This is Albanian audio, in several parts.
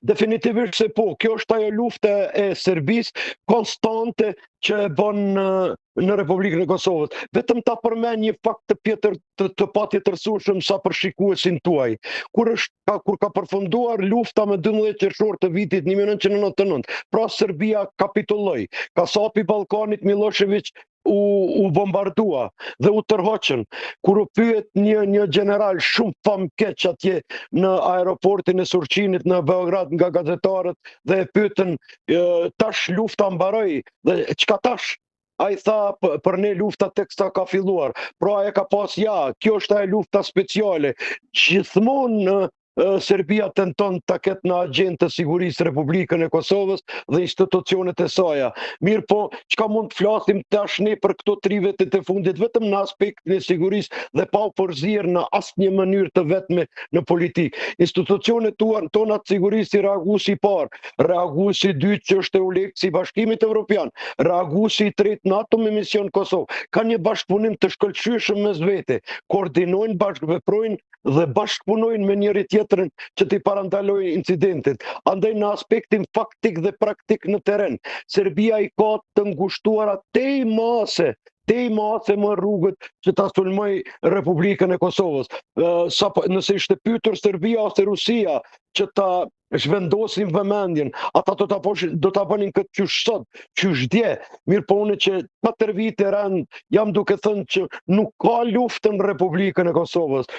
Definitivisht se po, kjo është ajo lufte e Serbisë konstante që e bën në Republikën e Kosovës. Vetëm ta përmend një fakt të patjetërsueshëm sa për shikuesin tuaj. Kur ka përfunduar lufta me 12 qershor të vitit 1999, pra Serbia kapitulloi. Kasapi Ballkanit Milošević u bombardua dhe u tërhoqën. Kur u pyet një general shumë famkeq atje në aeroportin e Surqinit në Beograd nga gazetarët dhe e pyetën tash lufta mbaroi dhe çka tash? Ai tha për ne lufta teksa ka filluar. Pra e ka pas kjo është ajo lufta speciale. Gjithmonë Serbia tenton ta ketë në agjendë të sigurisë Republikën e Kosovës dhe institucionet e saj. Mirë po, çka mund të flasim tash ne për këto 3 vite të fundit vetëm në aspektin e sigurisë dhe pa u përzierë në asnjë mënyrë të vetme në politikë. Institucionet tona të sigurisë reaguesi i parë, reaguesi i dytë që është EULEX i Bashkimit Evropian, reaguesi i tretë NATO me mision Kosovë, ka një bashkëpunim të shkëlqyeshëm mes vete, koordinojnë, bashkëveprojnë dhe bashkëpunojnë me njëri tjetrin që t'i parandalojnë incidentet. Andaj në aspektin faktik dhe praktik në teren, Serbia i ka të ngushtuara tej mase më rrugët që ta sulmoj Republikën e Kosovës. Nëse ishte pyetur Serbia ose Rusia që ta zhvendosin vëmendjen, ata do ta bënin këtë qysh sot, qysh dje. Mirë po unë që 4 vite rand jam duke thënë që nuk ka luftë në Republikën e Kosovës.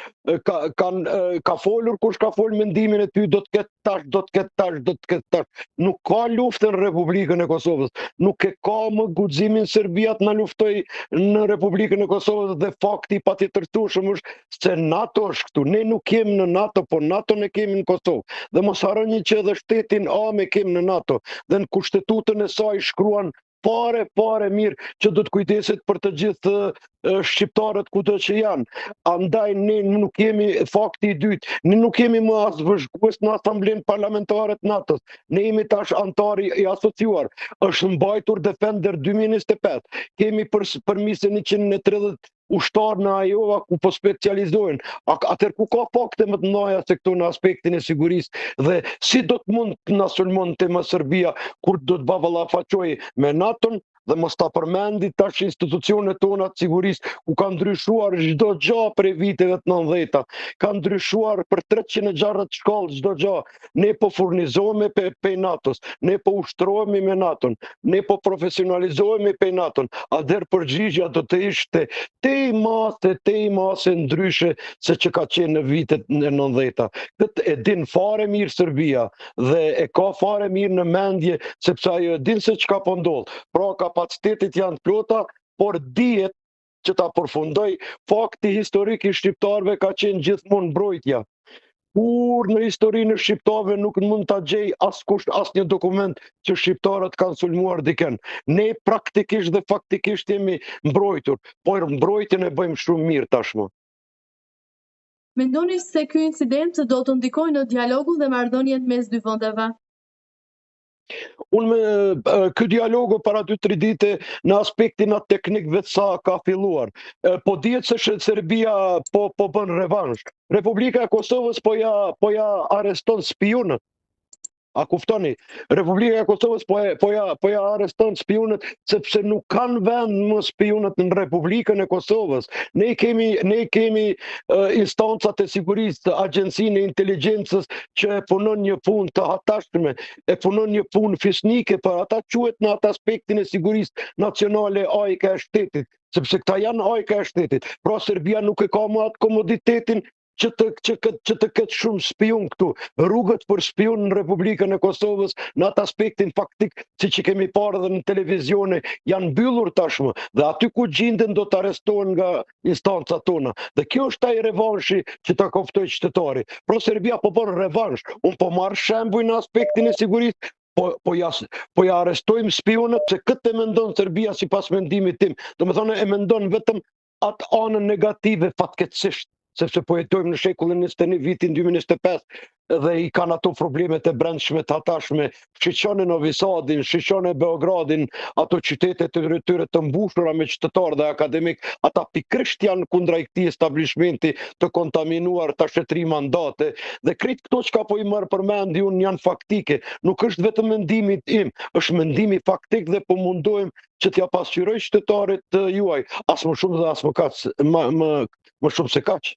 Ka folur kush ka folur mendimin e ty, do të ketë tash, do të ketë tash, do të ketë tash. Nuk ka luftë në Republikën e Kosovës. Nuk e ka më guximin Serbia të na luftoj në Republikën e Kosovës dhe fakti patjetërsueshëm është se NATO është këtu. Ne nuk kemi në NATO, po NATO ne kemi në Kosovë. Dhe mos harroni që edhe shtetin me kemi në NATO dhe në kushtetutën e saj shkruan pare mirë që do të kujdeset për të gjithë shqiptarët kudo që janë. Andaj ne nuk kemi fakti i dytë, ne nuk kemi më as vëzhgues në Asamblenë Parlamentare të NATO-s. Ne jemi tash antar i asociuar. Është mbajtur Defender 2025. Kemi përmisë 130 ushtar në Ajova ku po specializohen. Atër ku ka fakte më të mëdha se këto në aspektin e sigurisë dhe si do të mund të na sulmonte më Serbia kur do të ballafaqojë me NATO-n dhe mos ta përmendi tash institucionet tona të sigurisë ku ka ndryshuar çdo gjë prej viteve të 90-ta. Ka ndryshuar për 360 shkallë çdo gjë. Ne po furnizohemi pe NATO-s, ne po ushtrohemi me NATO-n, ne po profesionalizohemi pe NATO-n. A der përgjigjja do të ishte tej mase ndryshe se që ka qenë në vitet e 90-ta. Këtë e din fare mirë Serbia dhe e ka fare mirë në mendje sepse ajo e din se çka po ndodh. Pra kapacitetit janë të plota, por dihet që ta përfundoj fakti historik i shqiptarëve ka qenë gjithmonë mbrojtja. Kur në historinë e shqiptarëve nuk mund ta gjej askush asnjë dokument që shqiptarët kanë sulmuar dikën. Ne praktikisht dhe faktikisht jemi mbrojtur, por mbrojtjen e bëjmë shumë mirë tashmë. Mendoni se ky incident do të ndikojë në dialogun dhe marrëdhënien mes dy vendeve? Ky dialogu para 2-3 dite në aspektin atë teknik vetë sa ka filluar. Po dihet se Serbia po bën revansh. Republika e Kosovës po ja arreston spionët. A kuftoni? Republika e Kosovës po ja arreston spionët sepse nuk kanë vend më spionët në Republikën e Kosovës. Ne kemi instancat e sigurisë, agjencinë e inteligjencës që e punon një punë të hatashme, e punon një punë fisnike, për ata quhet në atë aspektin e sigurisë nacionale ajka e shtetit, sepse këta janë ajka e shtetit. Pra Serbia nuk e ka më atë komoditetin që të ketë shumë spion këtu. Rrugët për spion në Republikën e Kosovës në atë aspektin faktik, siç i kemi parë edhe në televizione, janë mbyllur tashmë dhe aty ku gjenden do të arrestohen nga instancat tona. Dhe kjo është ai revanshi që ta koftoi qytetari. Pra Serbia po bën revansh. Unë po marr shembull në aspektin e sigurisë, po ja arrestojmë spionët, se këtë e mendon Serbia sipas mendimit tim. Domethënë e mendon vetëm atë anën negative fatkeqësisht. sepse po jetojmë në shekullin 21, vitin 2025, dhe i kanë ato problemet e brendshme të hatashme, shqyqone Novi Sadin, shqyqone Beogradin, ato qytetet të tyre të mbushura me qytetar dhe akademik, ata pikrisht janë kundra i këtij establishmenti të kontaminuar të shetri mandate, dhe krejt këto që ka po i mërë përmendi unë janë faktike, nuk është vetëm mendimi im, është mendimi faktik dhe po mundohem që t'ja pasqyroj qytetarit juaj, as më shumë dhe as më kaq, më shumë se kaq.